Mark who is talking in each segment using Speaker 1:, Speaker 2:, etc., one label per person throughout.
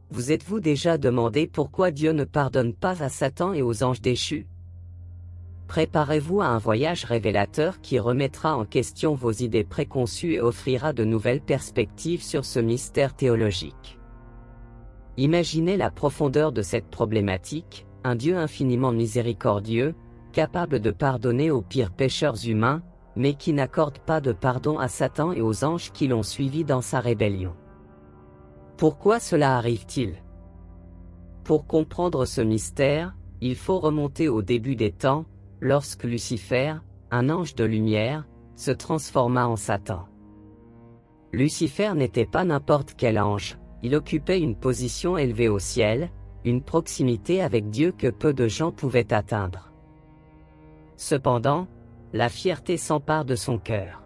Speaker 1: Vous êtes-vous déjà demandé pourquoi Dieu ne pardonne pas à Satan et aux anges déchus? Préparez-vous à un voyage révélateur qui remettra en question vos idées préconçues et offrira de nouvelles perspectives sur ce mystère théologique. Imaginez la profondeur de cette problématique, un Dieu infiniment miséricordieux, capable de pardonner aux pires pécheurs humains, mais qui n'accorde pas de pardon à Satan et aux anges qui l'ont suivi dans sa rébellion. Pourquoi cela arrive-t-il? Pour comprendre ce mystère, il faut remonter au début des temps, lorsque Lucifer, un ange de lumière, se transforma en Satan. Lucifer n'était pas n'importe quel ange, il occupait une position élevée au ciel, une proximité avec Dieu que peu de gens pouvaient atteindre. Cependant, la fierté s'empare de son cœur.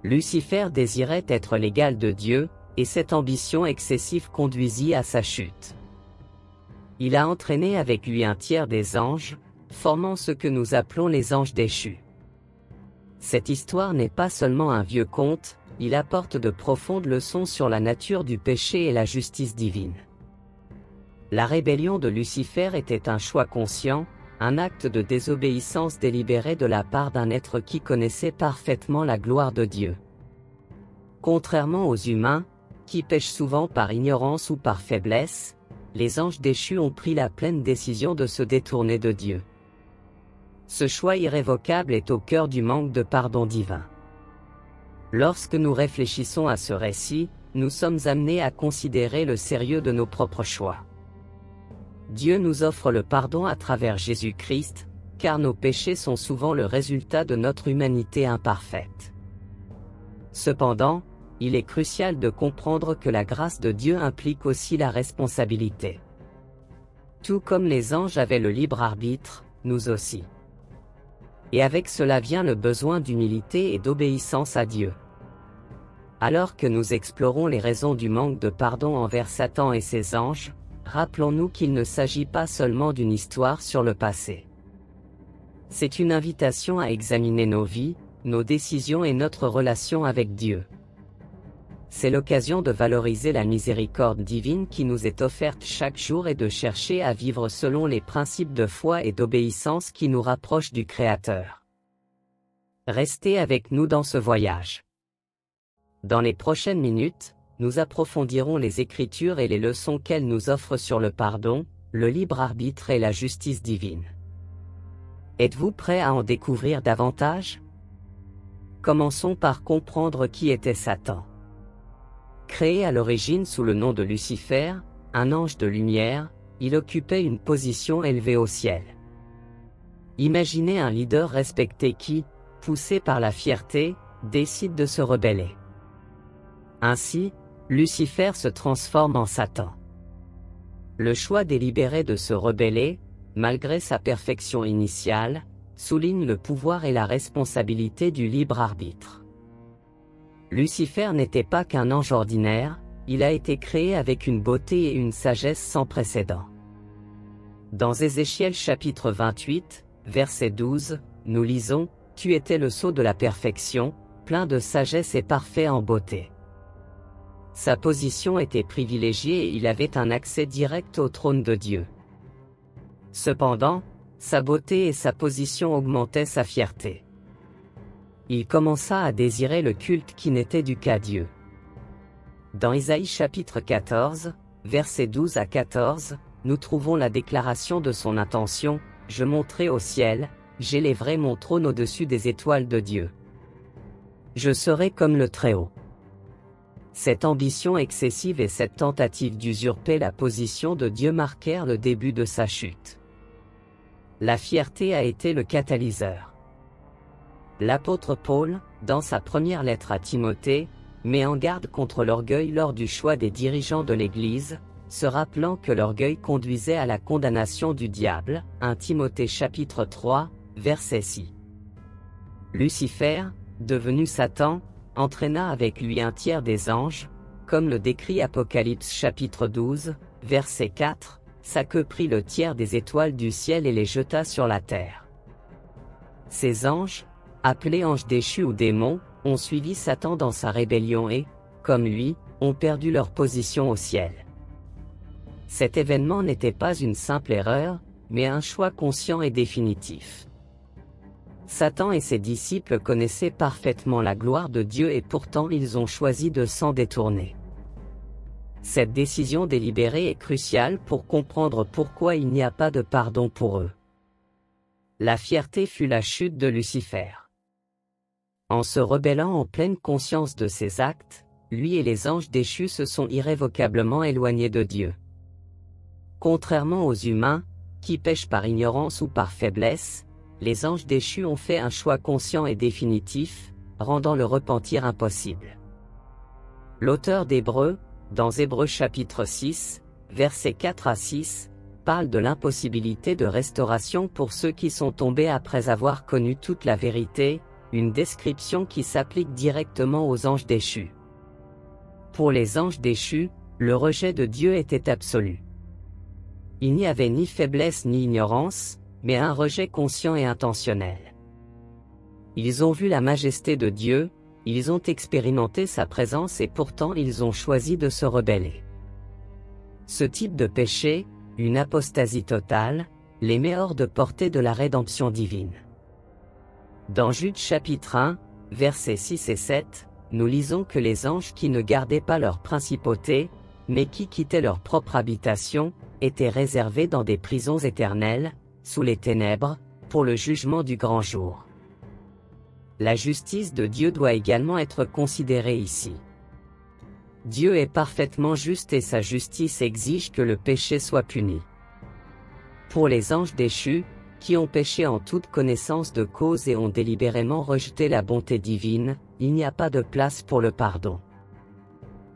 Speaker 1: Lucifer désirait être l'égal de Dieu, et cette ambition excessive conduisit à sa chute. Il a entraîné avec lui un tiers des anges, formant ce que nous appelons les anges déchus. Cette histoire n'est pas seulement un vieux conte, il apporte de profondes leçons sur la nature du péché et la justice divine. La rébellion de Lucifer était un choix conscient, un acte de désobéissance délibérée de la part d'un être qui connaissait parfaitement la gloire de Dieu. Contrairement aux humains, qui pêchent souvent par ignorance ou par faiblesse, les anges déchus ont pris la pleine décision de se détourner de Dieu. Ce choix irrévocable est au cœur du manque de pardon divin. Lorsque nous réfléchissons à ce récit, nous sommes amenés à considérer le sérieux de nos propres choix. Dieu nous offre le pardon à travers Jésus-Christ, car nos péchés sont souvent le résultat de notre humanité imparfaite. Cependant, il est crucial de comprendre que la grâce de Dieu implique aussi la responsabilité. Tout comme les anges avaient le libre arbitre, nous aussi. Et avec cela vient le besoin d'humilité et d'obéissance à Dieu. Alors que nous explorons les raisons du manque de pardon envers Satan et ses anges, rappelons-nous qu'il ne s'agit pas seulement d'une histoire sur le passé. C'est une invitation à examiner nos vies, nos décisions et notre relation avec Dieu. C'est l'occasion de valoriser la miséricorde divine qui nous est offerte chaque jour et de chercher à vivre selon les principes de foi et d'obéissance qui nous rapprochent du Créateur. Restez avec nous dans ce voyage. Dans les prochaines minutes, nous approfondirons les Écritures et les leçons qu'elles nous offrent sur le pardon, le libre arbitre et la justice divine. Êtes-vous prêt à en découvrir davantage? Commençons par comprendre qui était Satan. Créé à l'origine sous le nom de Lucifer, un ange de lumière, il occupait une position élevée au ciel. Imaginez un leader respecté qui, poussé par la fierté, décide de se rebeller. Ainsi, Lucifer se transforme en Satan. Le choix délibéré de se rebeller, malgré sa perfection initiale, souligne le pouvoir et la responsabilité du libre arbitre. Lucifer n'était pas qu'un ange ordinaire, il a été créé avec une beauté et une sagesse sans précédent. Dans Ézéchiel chapitre 28, verset 12, nous lisons « Tu étais le sceau de la perfection, plein de sagesse et parfait en beauté ». Sa position était privilégiée et il avait un accès direct au trône de Dieu. Cependant, sa beauté et sa position augmentaient sa fierté. Il commença à désirer le culte qui n'était dû qu'à Dieu. Dans Isaïe chapitre 14, versets 12 à 14, nous trouvons la déclaration de son intention « Je monterai au ciel, j'élèverai mon trône au-dessus des étoiles de Dieu. Je serai comme le Très-Haut. » Cette ambition excessive et cette tentative d'usurper la position de Dieu marquèrent le début de sa chute. La fierté a été le catalyseur. L'apôtre Paul, dans sa première lettre à Timothée, met en garde contre l'orgueil lors du choix des dirigeants de l'Église, se rappelant que l'orgueil conduisait à la condamnation du diable, 1 Timothée chapitre 3, verset 6. Lucifer, devenu Satan, entraîna avec lui un tiers des anges, comme le décrit Apocalypse chapitre 12, verset 4, sa queue prit le tiers des étoiles du ciel et les jeta sur la terre. Ces anges, appelés anges déchus ou démons, ont suivi Satan dans sa rébellion et, comme lui, ont perdu leur position au ciel. Cet événement n'était pas une simple erreur, mais un choix conscient et définitif. Satan et ses disciples connaissaient parfaitement la gloire de Dieu et pourtant ils ont choisi de s'en détourner. Cette décision délibérée est cruciale pour comprendre pourquoi il n'y a pas de pardon pour eux. La fierté fut la chute de Lucifer. En se rebellant en pleine conscience de ses actes, lui et les anges déchus se sont irrévocablement éloignés de Dieu. Contrairement aux humains, qui pêchent par ignorance ou par faiblesse, les anges déchus ont fait un choix conscient et définitif, rendant le repentir impossible. L'auteur d'Hébreux, dans Hébreux chapitre 6, versets 4 à 6, parle de l'impossibilité de restauration pour ceux qui sont tombés après avoir connu toute la vérité, une description qui s'applique directement aux anges déchus. Pour les anges déchus, le rejet de Dieu était absolu. Il n'y avait ni faiblesse ni ignorance, mais un rejet conscient et intentionnel. Ils ont vu la majesté de Dieu, ils ont expérimenté sa présence et pourtant ils ont choisi de se rebeller. Ce type de péché, une apostasie totale, les met hors de portée de la rédemption divine. Dans Jude chapitre 1, versets 6 et 7, nous lisons que les anges qui ne gardaient pas leur principauté, mais qui quittaient leur propre habitation, étaient réservés dans des prisons éternelles, sous les ténèbres, pour le jugement du grand jour. La justice de Dieu doit également être considérée ici. Dieu est parfaitement juste et sa justice exige que le péché soit puni. Pour les anges déchus, qui ont péché en toute connaissance de cause et ont délibérément rejeté la bonté divine, il n'y a pas de place pour le pardon.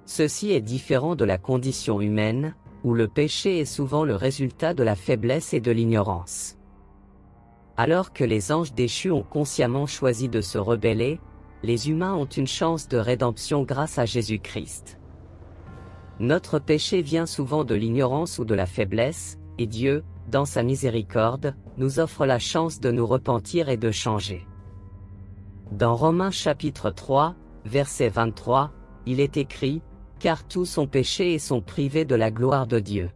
Speaker 1: Ceci est différent de la condition humaine, où le péché est souvent le résultat de la faiblesse et de l'ignorance. Alors que les anges déchus ont consciemment choisi de se rebeller, les humains ont une chance de rédemption grâce à Jésus-Christ. Notre péché vient souvent de l'ignorance ou de la faiblesse, et Dieu, dans sa miséricorde, nous offre la chance de nous repentir et de changer. Dans Romains chapitre 3, verset 23, il est écrit, « Car tous ont péché et sont privés de la gloire de Dieu. »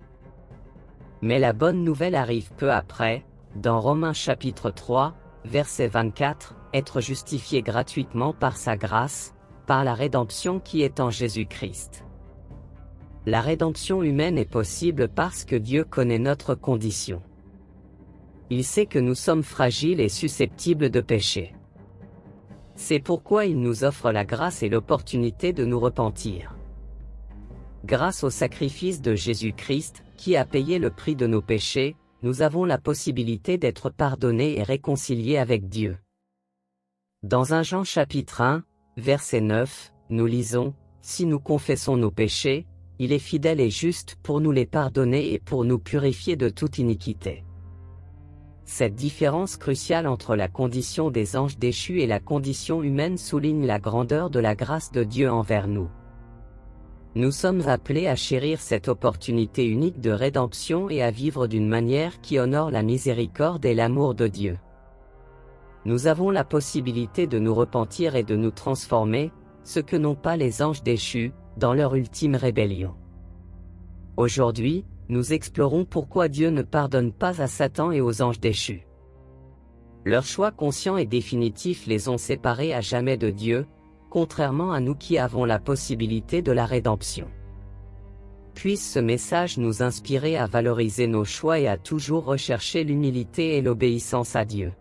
Speaker 1: Mais la bonne nouvelle arrive peu après, dans Romains chapitre 3, verset 24, être justifié gratuitement par sa grâce, par la rédemption qui est en Jésus-Christ. La rédemption humaine est possible parce que Dieu connaît notre condition. Il sait que nous sommes fragiles et susceptibles de pécher. C'est pourquoi il nous offre la grâce et l'opportunité de nous repentir. Grâce au sacrifice de Jésus-Christ, qui a payé le prix de nos péchés, nous avons la possibilité d'être pardonnés et réconciliés avec Dieu. Dans 1 Jean chapitre 1, verset 9, nous lisons, « Si nous confessons nos péchés, il est fidèle et juste pour nous les pardonner et pour nous purifier de toute iniquité. » Cette différence cruciale entre la condition des anges déchus et la condition humaine souligne la grandeur de la grâce de Dieu envers nous. Nous sommes appelés à chérir cette opportunité unique de rédemption et à vivre d'une manière qui honore la miséricorde et l'amour de Dieu. Nous avons la possibilité de nous repentir et de nous transformer, ce que n'ont pas les anges déchus, dans leur ultime rébellion. Aujourd'hui, nous explorons pourquoi Dieu ne pardonne pas à Satan et aux anges déchus. Leurs choix conscients et définitifs les ont séparés à jamais de Dieu, contrairement à nous qui avons la possibilité de la rédemption. Puisse ce message nous inspirer à valoriser nos choix et à toujours rechercher l'humilité et l'obéissance à Dieu.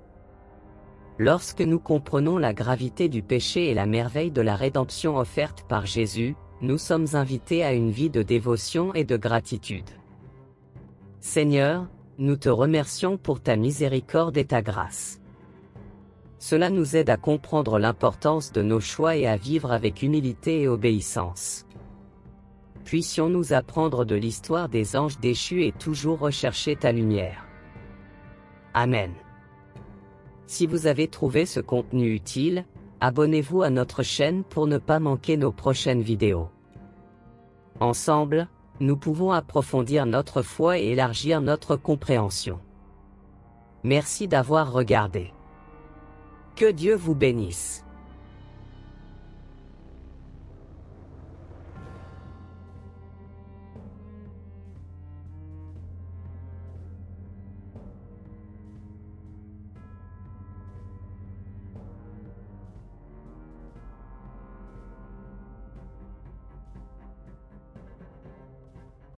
Speaker 1: Lorsque nous comprenons la gravité du péché et la merveille de la rédemption offerte par Jésus, nous sommes invités à une vie de dévotion et de gratitude. Seigneur, nous te remercions pour ta miséricorde et ta grâce. Cela nous aide à comprendre l'importance de nos choix et à vivre avec humilité et obéissance. Puissions-nous apprendre de l'histoire des anges déchus et toujours rechercher ta lumière. Amen. Si vous avez trouvé ce contenu utile, abonnez-vous à notre chaîne pour ne pas manquer nos prochaines vidéos. Ensemble, nous pouvons approfondir notre foi et élargir notre compréhension. Merci d'avoir regardé. Que Dieu vous bénisse.